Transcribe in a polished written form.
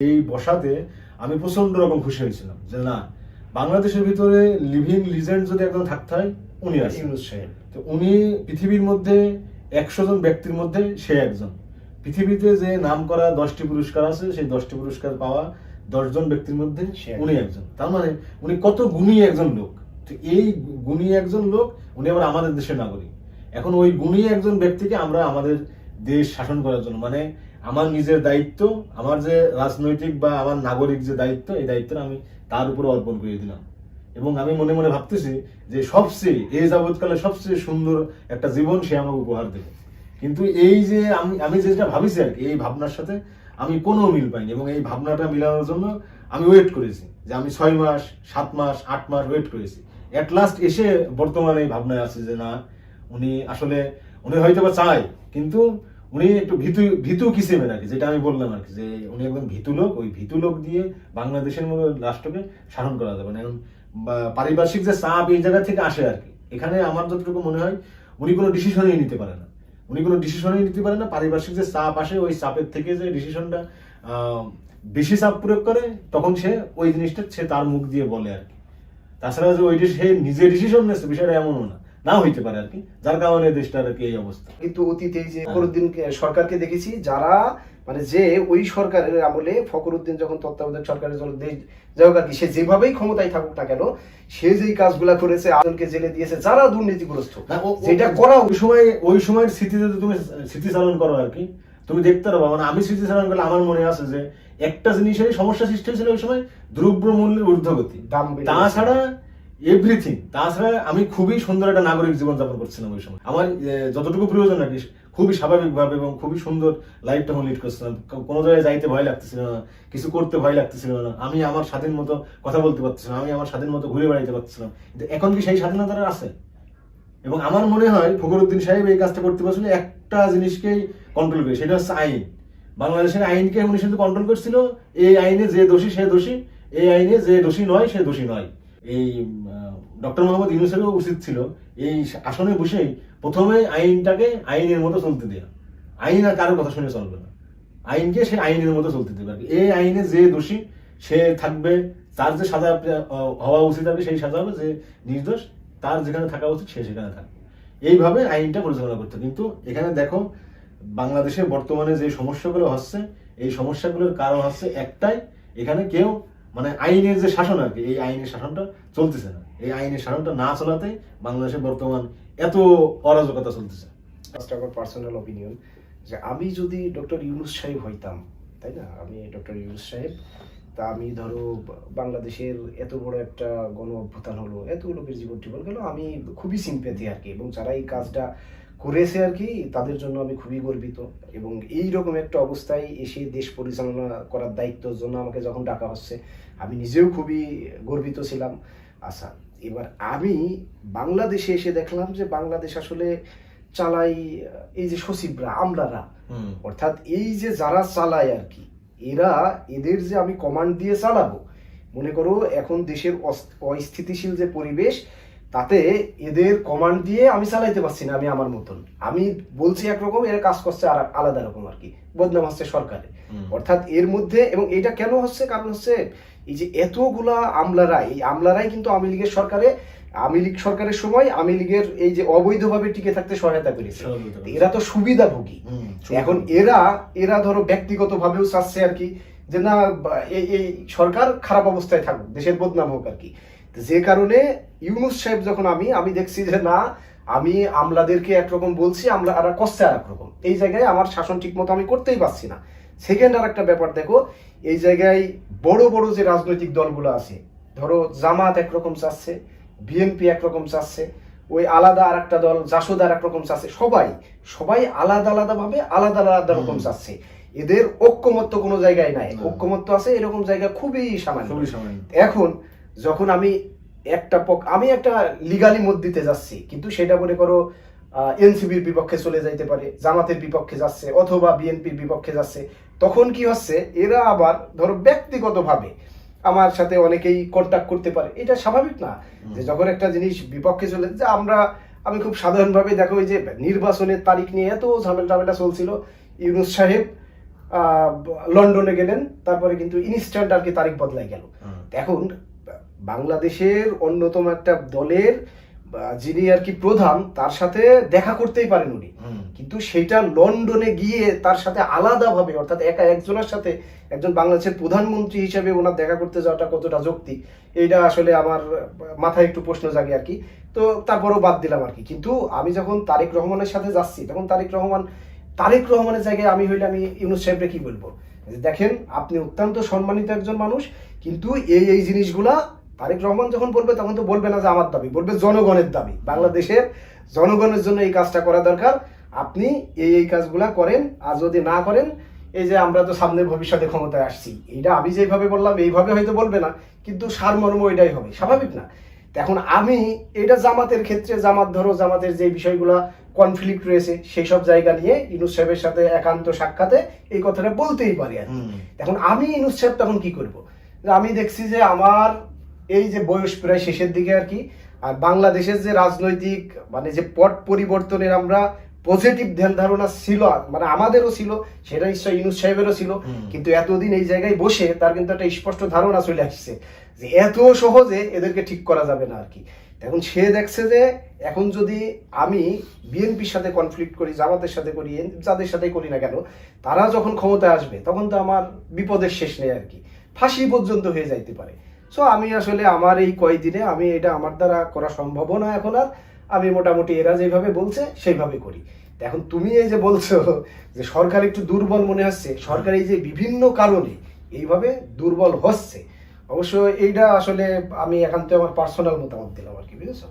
এই বসাতে আমি প্রচন্ড রকম খুশি হয়েছিলাম যে না, বাংলাদেশের ভিতরে লিভিং লিজেন্ড যদি একজন থাকতে হয় উনি আছে, ইউনূস সাহেব। তো উনি পৃথিবীর মধ্যে 100 জন ব্যক্তির মধ্যে সে একজন। পৃথিবীতে যে নাম করা 10টি পুরস্কার আছে, সেই 10টি পুরস্কার পাওয়া 10 জন ব্যক্তির মধ্যে উনি একজন। তার মানে উনি কত গুণী একজন লোক। তো এই গুণী একজন লোক উনি আবার আমাদের দেশের নাগরিক। এখন ওই গুণী একজন ব্যক্তিকে আমরা আমাদের দেশ শাসন করার জন্য, মানে আমার নিজের দায়িত্ব, আমার যে রাজনৈতিক বা আমার নাগরিক যে দায়িত্ব, এই দায়িত্বটা আমি তার উপরে অর্পণ করে দিলাম। এবং আমি মনে মনে ভাবতেছি যে সবচেয়ে এই যাবৎকালে সবচেয়ে সুন্দর একটা জীবন সে আমাকে উপহার দেবে। কিন্তু এই যে আমি যেটা ভাবিছি আর কি, এই ভাবনার সাথে আমি কোনো মিল পাইনি। এবং এই ভাবনাটা মিলানোর জন্য আমি ওয়েট করেছি, যে আমি 6 মাস 7 মাস 8 মাস ওয়েট করেছি। এট লাস্ট এসে বর্তমানে এই ভাবনায় আছে যে না, উনি আসলে উনি হয়তো বা চায়, কিন্তু উনি একটু ভীতু কিসেমের আর কি, যেটা আমি বললাম আর কি, যে উনি একজন ভীতু লোক। ওই ভীতু লোক দিয়ে বাংলাদেশের মতো রাষ্ট্রকে শাসন করা যাবে না। এখন পারিপার্শ্বিক যে চাপ এই জায়গা থেকে আসে আর কি, এখানে আমার যতটুকু মনে হয় উনি কোনো ডিসিশনই নিতে পারে না। পারিপার্শ্বিক যে চাপ আসে, ওই চাপের থেকে যে ডিসিশনটা বেশি চাপ প্রয়োগ করে, তখন সে ওই জিনিসটা সে তার মুখ দিয়ে বলে আর কি। তাছাড়া যে ওইটা সে নিজে ডিসিশন নিচ্ছে, বিষয়টা এমনও না হইতে পারে আর কি, যার কারণে দেশটার আর কি এই অবস্থা। কিন্তু অতীতে যে ফখরুদ্দিন সরকারকে দেখেছি, যারা মানে যে ওই সরকারের আমলে ফখরুদ্দিন যখন তত্ত্বাবধায়ক সরকারের জন্য যাই আর কি, সে যেভাবেই ক্ষমতায় থাকুক না কেন, সে যেই কাজগুলা করেছে, আজনকে জেলে দিয়েছে যারা দুর্নীতিগ্রস্ত, যেটা করা ওই সময়ের স্মৃতিতে তুমি স্মৃতিচারণ করো আর কি, তুমি দেখতে পারবা। মানে আমি স্মৃতিচারণ করলে আমার মনে আছে যে একটা জিনিসেরই সমস্যা সৃষ্টি হয়েছিল ওই সময়, দ্রব্য মূল্যের ঊর্ধ্বগতি। তাছাড়া এভরিথিং, তাছাড়া আমি খুবই সুন্দর একটা নাগরিক জীবনযাপন করছিলাম ওই সময়। আমার যতটুকু প্রয়োজন আর কি, খুবই স্বাভাবিকভাবে এবং খুবই সুন্দর লাইফ তখন লিড করছিলাম। কোনো জায়গায় যাইতে ভয় লাগতেছিল না, কিছু করতে ভয় লাগতেছিল না। আমি আমার স্বাধীন মতো কথা বলতে পারছিলাম, আমি আমার স্বাধীন মতো ঘুরে বেড়াইতে পারছিলাম। কিন্তু এখন কি সেই স্বাধীনতা আছে? এবং আমার মনে হয় ফখরুদ্দিন সাহেব এই কাজটা করতে পারছিল একটা জিনিসকেই কন্ট্রোল করে, সেটা হচ্ছে আইন। বাংলাদেশের আইনকে উনি শুধু কন্ট্রোল করছিল। এই আইনে যে দোষী সে দোষী, এই আইনে যে দোষী নয় সে দোষী নয়। এই ডক্টর মোহাম্মদ ইউনূসেরও উচিত ছিল এই আসনে বসেই প্রথমে আইনটাকে আইনের মতো চলতে দেয়া। আইন আর কারোর কথা শুনে চলবে না, আইনকে সে আইনের মতো চলতে দেবে। এই আইনে যে দোষী সে থাকবে, তার যে সাজা হওয়া উচিত আর কি সেই সাজা হবে, যে নির্দোষ তার যেখানে থাকা উচিত সে সেখানে থাকবে। এইভাবে আইনটা পরিচালনা করতে। কিন্তু এখানে দেখো, বাংলাদেশে বর্তমানে যে সমস্যাগুলো হচ্ছে, এই সমস্যাগুলোর কারণ হচ্ছে একটাই, এখানে কেউ মানে আইনের যে শাসন আর কি, এই আইনের শাসনটা চলতেছে না। এই আইনের শাসনটা না চলাতে বাংলাদেশে বর্তমান এত অরাজকতা চলতেছে। আমার পার্সোনাল অপিনিয়ন, যে আমি যদি ডক্টর ইউনূস সাহেব হইতাম, তাই না, আমি ডক্টর ইউনূস সাহেব, তা আমি ধরো বাংলাদেশের এত বড় একটা গণ অভ্যুত্থান হলো, এত লোকের জীবন টিবন গেল, আমি খুবই সিম্প্যাথি আর কি, এবং যারা এই কাজটা করেছে আর কি তাদের জন্য আমি খুবই গর্বিত। এবং এই রকম একটা অবস্থায় এসে দেশ পরিচালনা করার দায়িত্বের জন্য আমাকে যখন ডাকা হচ্ছে, আমি নিজেও খুবই গর্বিত ছিলাম। আচ্ছা, এবার আমি বাংলাদেশে এসে দেখলাম যে বাংলাদেশ আসলে চালাই এই যে সচিবরা, আমলারা, অর্থাৎ এই যে যারা চালায় আর কি, এদের যে আমি কমান্ড দিয়ে চালাবো, মনে করো এখন দেশের অস্থিতিশীল যে পরিবেশ, তাতে এদের কমান্ড দিয়ে আমি চালাইতে পারছি না। আমি আমার মতন আমি বলছি একরকম, এরা কাজ করছে আর আলাদা রকম আর কি, বদনাম হচ্ছে সরকারে। অর্থাৎ এর মধ্যে, এবং এটা কেন হচ্ছে, কারণ হচ্ছে এই যে এতগুলা আমলারা, এই আমলারাই কিন্তু আওয়ামী লীগের সরকারের সময় আওয়ামী লীগের এই যে অবৈধভাবে টিকে থাকতে সহায়তা করেছে। এরা তো সুবিধাভোগী। এখন এরা ধরো ব্যক্তিগত ভাবেও চাচ্ছে আর কি, যে না এই সরকার খারাপ অবস্থায় থাকুক, দেশের বদনাম হোক আর কি। যে কারণে ইউনূস সাহেব যখন আমি দেখছি যে না, আমি আমলাদেরকে একরকম বলছি, আমলারা কষ্টে আর একরকম, এই জায়গায় আমার শাসন ঠিক মতো আমি করতেই পারছি না। সেকেন্ড আর একটা ব্যাপার দেখো, এই জায়গায় বড় বড় যে রাজনৈতিক দলগুলো আছে, ধরো জামাত একরকম চাচ্ছে, বিএনপি একরকম চাচ্ছে, ওই আলাদা আর একটা দল জাসদ আর একরকম চাচ্ছে, সবাই আলাদা আলাদা ভাবে আলাদা আলাদা রকম চাচ্ছে। এদের ঐক্যমত্য কোনো জায়গায় নাই। ঐক্যমত্য আছে এরকম জায়গা খুবই সামান্য। এখন যখন আমি একটা লিগালি মত দিতে যাচ্ছি, কিন্তু সেটা মনে করো এনসিবির বিপক্ষে চলে যাইতে পারে, জামাতের বিপক্ষে যাচ্ছে, অথবা বিএনপির বিপক্ষে যাচ্ছে, তখন কি হচ্ছে, এরা আবার ধরো ব্যক্তিগতভাবে আমার সাথে অনেকেই কন্ট্যাক্ট করতে পারে। এটা স্বাভাবিক না, যে যখন একটা জিনিস বিপক্ষে চলে, যে আমি খুব সাধারণভাবে দেখো, ওই যে নির্বাচনের তারিখ নিয়ে এত ঝামেলা চলছিল, ইউনূস সাহেব লন্ডনে গেলেন, তারপরে কিন্তু ইনস্ট্যান্ট আর কি তারিখ বদলাই গেল। এখন বাংলাদেশের অন্যতম একটা দলের যিনি আর কি প্রধান, তার সাথে দেখা করতেই পারেন উনি, কিন্তু সেটা লন্ডনে গিয়ে তার সাথে আলাদাভাবে, অর্থাৎ একা একজনের সাথে একজন বাংলাদেশের প্রধানমন্ত্রী হিসেবে ওনার দেখা করতে যাওয়াটা কতটা যৌক্তিক, এইটা আসলে আমার মাথায় একটু প্রশ্ন জাগে আর কি। তো তারপরেও বাদ দিলাম আর কি। কিন্তু আমি যখন তারেক রহমানের সাথে যাচ্ছি, তখন তারেক রহমানের জায়গায় আমি হইলে আমি ইউনূস সাহেবকে কি বলবো, দেখেন আপনি অত্যন্ত সম্মানিত একজন মানুষ, কিন্তু এই জিনিসগুলা তারেক রহমান যখন বলবে তখন তো বলবে না যে আমার দাবি, বলবে জনগণের দাবি, বাংলাদেশের জনগণের জন্য এই কাজটা করা দরকার, আপনি এই কাজগুলা করেন, আর যদি না করেন, এই যে আমরা তো সামনের ভবিষ্যতে ক্ষমতায় আসছি, এইটা আমি যেভাবে বললাম এইভাবে হয়তো বলবে না, কিন্তু সারমর্ম এটাই হবে, স্বাভাবিক না? এখন আমি এটা জামাতের ক্ষেত্রে, জামাতের যে বিষয়গুলো কনফ্লিক্ট রয়েছে সেই সব জায়গা নিয়ে ইউনূস সাহেবের সাথে একান্ত সাক্ষাতে এই কথাটা বলতেই পারি আর কি। এখন আমি ইউনূস সাহেব তখন কি করব, আমি দেখছি যে আমার এই যে বয়স প্রায় শেষের দিকে আর কি, আর বাংলাদেশের যে রাজনৈতিক মানে যে পট পরিবর্তনের আমরা পজিটিভ ধ্যান ধারণা ছিল, মানে আমাদেরও ছিল, সেটা নিশ্চয়ই ইউনূস সাহেবেরও ছিল, কিন্তু এতদিন এই জায়গায় বসে তার কিন্তু একটা স্পষ্ট ধারণা চলে আসছে যে এত সহজে এদেরকে ঠিক করা যাবে না আর কি। এখন সে দেখছে যে এখন যদি আমি বিএনপির সাথে কনফ্লিক্ট করি, জামাতের সাথে করি, যাদের সাথে করি না কেন, তারা যখন ক্ষমতায় আসবে তখন তো আমার বিপদের শেষ নেই আর কি, ফাঁসি পর্যন্ত হয়ে যাইতে পারে। সো আমি আসলে আমার এই কয়দিনে আমি এটা আমার দ্বারা করা সম্ভব না এখন আর, আমি মোটামুটি এরা যেভাবে বলছে সেইভাবে করি। এখন তুমি এই যে বলছো যে সরকার একটু দুর্বল মনে হচ্ছে, সরকার এই যে বিভিন্ন কারণে এইভাবে দুর্বল হচ্ছে, অবশ্য এইটা আসলে আমি একান্ত আমার পার্সোনাল মতামত দিলাম আর কি, বুঝেছো।